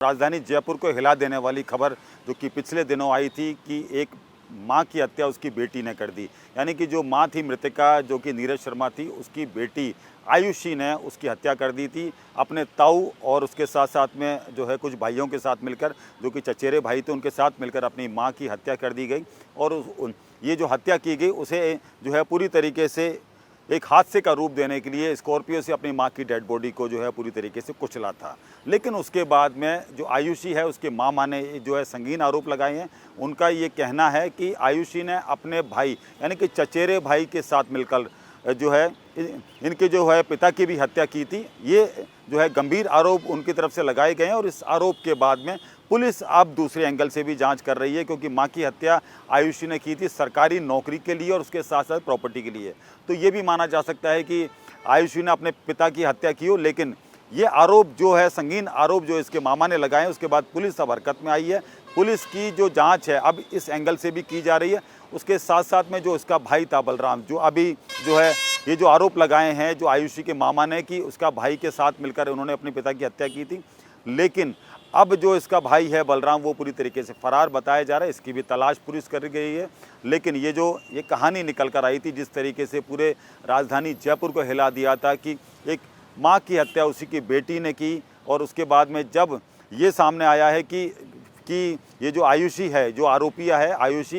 राजधानी जयपुर को हिला देने वाली खबर जो कि पिछले दिनों आई थी कि एक मां की हत्या उसकी बेटी ने कर दी। यानी कि जो मां थी मृतका, जो कि नीरज शर्मा थी, उसकी बेटी आयुषी ने उसकी हत्या कर दी थी अपने ताऊ और उसके साथ साथ में जो है कुछ भाइयों के साथ मिलकर, जो कि चचेरे भाई थे, उनके साथ मिलकर अपनी मां की हत्या कर दी गई। और ये जो हत्या की गई उसे जो है पूरी तरीके से एक हादसे का रूप देने के लिए स्कॉर्पियो से अपनी मां की डेड बॉडी को जो है पूरी तरीके से कुचला था। लेकिन उसके बाद में जो आयुषी है उसके मामा ने जो है संगीन आरोप लगाए हैं। उनका ये कहना है कि आयुषी ने अपने भाई यानी कि चचेरे भाई के साथ मिलकर जो है इनके जो है पिता की भी हत्या की थी। ये जो है गंभीर आरोप उनकी तरफ से लगाए गए हैं और इस आरोप के बाद में पुलिस अब दूसरे एंगल से भी जांच कर रही है, क्योंकि मां की हत्या आयुषी ने की थी सरकारी नौकरी के लिए और उसके साथ साथ प्रॉपर्टी के लिए। तो ये भी माना जा सकता है कि आयुषी ने अपने पिता की हत्या की हो। लेकिन ये आरोप जो है संगीन आरोप जो इसके मामा ने लगाए, उसके बाद पुलिस अब हरकत में आई है। पुलिस की जो जांच है अब इस एंगल से भी की जा रही है। उसके साथ साथ में जो इसका भाई था बलराम, जो अभी जो है ये जो आरोप लगाए हैं जो आयुषी के मामा ने कि उसका भाई के साथ मिलकर उन्होंने अपने पिता की हत्या की थी, लेकिन अब जो इसका भाई है बलराम वो पूरी तरीके से फरार बताया जा रहा है। इसकी भी तलाश पुलिस कर गई है। लेकिन ये कहानी निकल कर आई थी जिस तरीके से पूरे राजधानी जयपुर को हिला दिया था कि एक मां की हत्या उसी की बेटी ने की, और उसके बाद में जब ये सामने आया है कि ये जो आयुषी है, जो आरोपिया है आयुषी,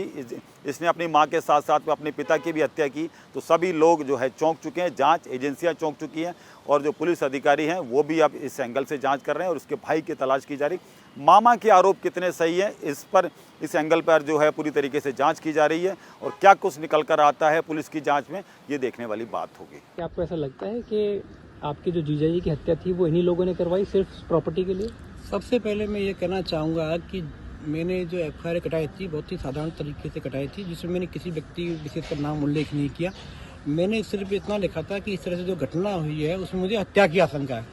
इसने अपनी मां के साथ साथ में अपने पिता की भी हत्या की, तो सभी लोग जो है चौंक चुके हैं। जांच एजेंसियां चौंक चुकी हैं और जो पुलिस अधिकारी हैं वो भी अब इस एंगल से जांच कर रहे हैं और उसके भाई की तलाश की जा रही। मामा के आरोप कितने सही हैं इस एंगल पर जो है पूरी तरीके से जांच की जा रही है, और क्या कुछ निकल कर आता है पुलिस की जांच में, ये देखने वाली बात होगी। क्या आपको ऐसा लगता है कि आपकी जो जीजा जी की हत्या थी वो इन्हीं लोगों ने करवाई सिर्फ प्रॉपर्टी के लिए? सबसे पहले मैं ये कहना चाहूँगा कि मैंने जो एफआईआर कटाई थी बहुत ही साधारण तरीके से कटाई थी, जिसमें मैंने किसी व्यक्ति विशेष का नाम उल्लेख नहीं किया। मैंने सिर्फ इतना लिखा था कि इस तरह से जो घटना हुई है उसमें मुझे हत्या की आशंका है।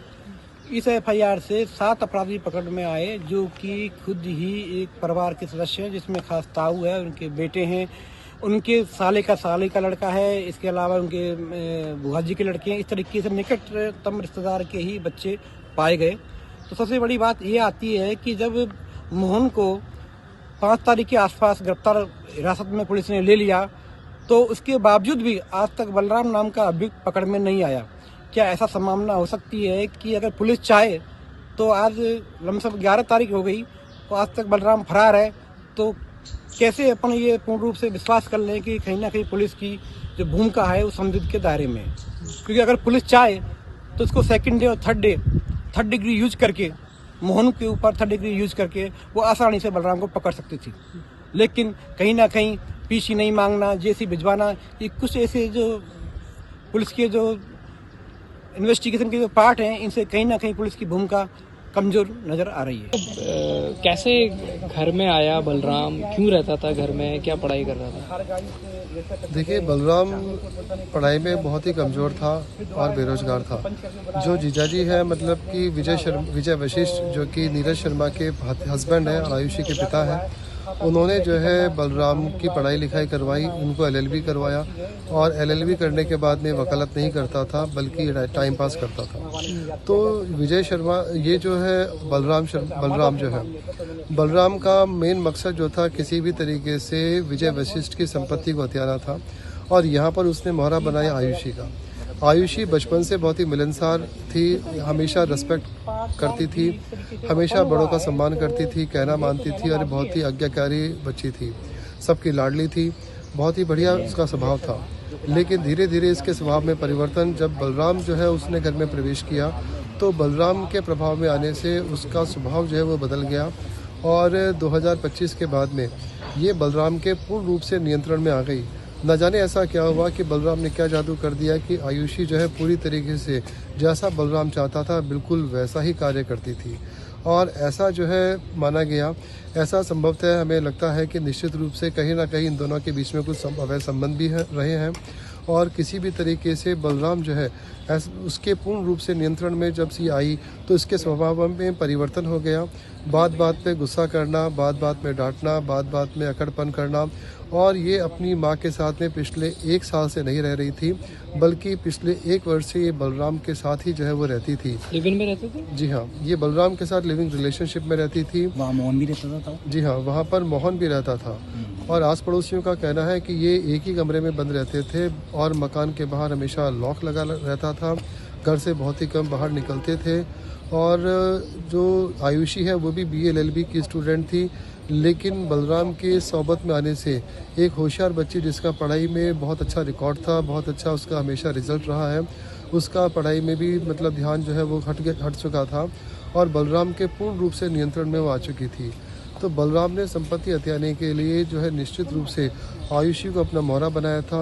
इस एफआईआर से 7 अपराधी पकड़ में आए, जो कि खुद ही एक परिवार के सदस्य हैं, जिसमें खास ताऊ है, उनके बेटे हैं, उनके साले का लड़का है, इसके अलावा उनके बुआ जी के लड़के हैं। इस तरीके से निकटतम रिश्तेदार के ही बच्चे पाए गए। तो सबसे बड़ी बात ये आती है कि जब मोहन को 5 तारीख के आसपास गिरफ्तार हिरासत में पुलिस ने ले लिया, तो उसके बावजूद भी आज तक बलराम नाम का अभियुक्त पकड़ में नहीं आया। क्या ऐसा संभावना हो सकती है कि अगर पुलिस चाहे तो आज लमसम 11 तारीख हो गई तो आज तक बलराम फरार है, तो कैसे अपन ये पूर्ण रूप से विश्वास कर लें कि कहीं ना कहीं पुलिस की जो भूमिका है वो संदिग्ध के दायरे में है? क्योंकि अगर पुलिस चाहे तो उसको सेकंड डे और थर्ड डिग्री यूज करके, मोहन के ऊपर 3rd डिग्री यूज करके वो आसानी से बलराम को पकड़ सकती थी। लेकिन कहीं ना कहीं पीसी नहीं मांगना, जेसी भिजवाना, ये कुछ ऐसे जो पुलिस के जो इन्वेस्टिगेशन के जो पार्ट हैं, इनसे कहीं ना कहीं पुलिस की भूमिका कमजोर नजर आ रही है। कैसे घर में आया बलराम, क्यों रहता था घर में, क्या पढ़ाई कर रहा था? देखिए, बलराम पढ़ाई में बहुत ही कमज़ोर था और बेरोजगार था। जो जीजाजी है मतलब कि विजय वशिष्ठ, जो कि नीरज शर्मा के हस्बैंड हैं और आयुषी के पिता हैं, उन्होंने जो है बलराम की पढ़ाई लिखाई करवाई, उनको एलएलबी करवाया, और एलएलबी करने के बाद में वकालत नहीं करता था बल्कि टाइम पास करता था। तो विजय शर्मा ये जो है बलराम का मेन मकसद जो था किसी भी तरीके से विजय वशिष्ठ की संपत्ति को हथियाना था, और यहाँ पर उसने मोहरा बनाया आयुषी का। आयुषी बचपन से बहुत ही मिलनसार थी, हमेशा रिस्पेक्ट करती थी, हमेशा बड़ों का सम्मान करती थी, कहना मानती थी, और बहुत ही आज्ञाकारी बच्ची थी, सबकी लाडली थी, बहुत ही बढ़िया उसका स्वभाव था। लेकिन धीरे धीरे इसके स्वभाव में परिवर्तन, जब बलराम जो है उसने घर में प्रवेश किया, तो बलराम के प्रभाव में आने से उसका स्वभाव जो है वो बदल गया, और 2025 के बाद में ये बलराम के पूर्ण रूप से नियंत्रण में आ गई। न जाने ऐसा क्या हुआ कि बलराम ने क्या जादू कर दिया कि आयुषी जो है पूरी तरीके से जैसा बलराम चाहता था बिल्कुल वैसा ही कार्य करती थी, और ऐसा जो है माना गया। ऐसा संभवतः हमें लगता है कि निश्चित रूप से कहीं ना कहीं इन दोनों के बीच में कुछ अवैध संबंध भी रहे हैं, और किसी भी तरीके से बलराम जो है उसके पूर्ण रूप से नियंत्रण में जब से आई तो इसके स्वभाव में परिवर्तन हो गया। बात बात पे गुस्सा करना, बात बात में डांटना, बात बात में अकड़पन करना, और ये अपनी माँ के साथ में पिछले 1 साल से नहीं रह रही थी, बल्कि पिछले 1 वर्ष से ये बलराम के साथ ही जो है वो रहती थी। लिव इन में रहते थे? जी हाँ, ये बलराम के साथ लिविंग रिलेशनशिप में रहती थी। वहाँ मोहन भी रहता था? जी हाँ, वहाँ पर मोहन भी रहता था। और आस पड़ोसियों का कहना है कि ये एक ही कमरे में बंद रहते थे और मकान के बाहर हमेशा लॉक लगा रहता था, घर से बहुत ही कम बाहर निकलते थे। और जो आयुषी है वो भी BA LLB की स्टूडेंट थी, लेकिन बलराम के सोबत में आने से एक होशियार बच्ची जिसका पढ़ाई में बहुत अच्छा रिकॉर्ड था, बहुत अच्छा उसका हमेशा रिजल्ट रहा है, उसका पढ़ाई में भी मतलब ध्यान जो है वो हट चुका था और बलराम के पूर्ण रूप से नियंत्रण में वो आ चुकी थी। तो बलराम ने संपत्ति हथियाने के लिए जो है निश्चित रूप से आयुषी को अपना मोहरा बनाया था।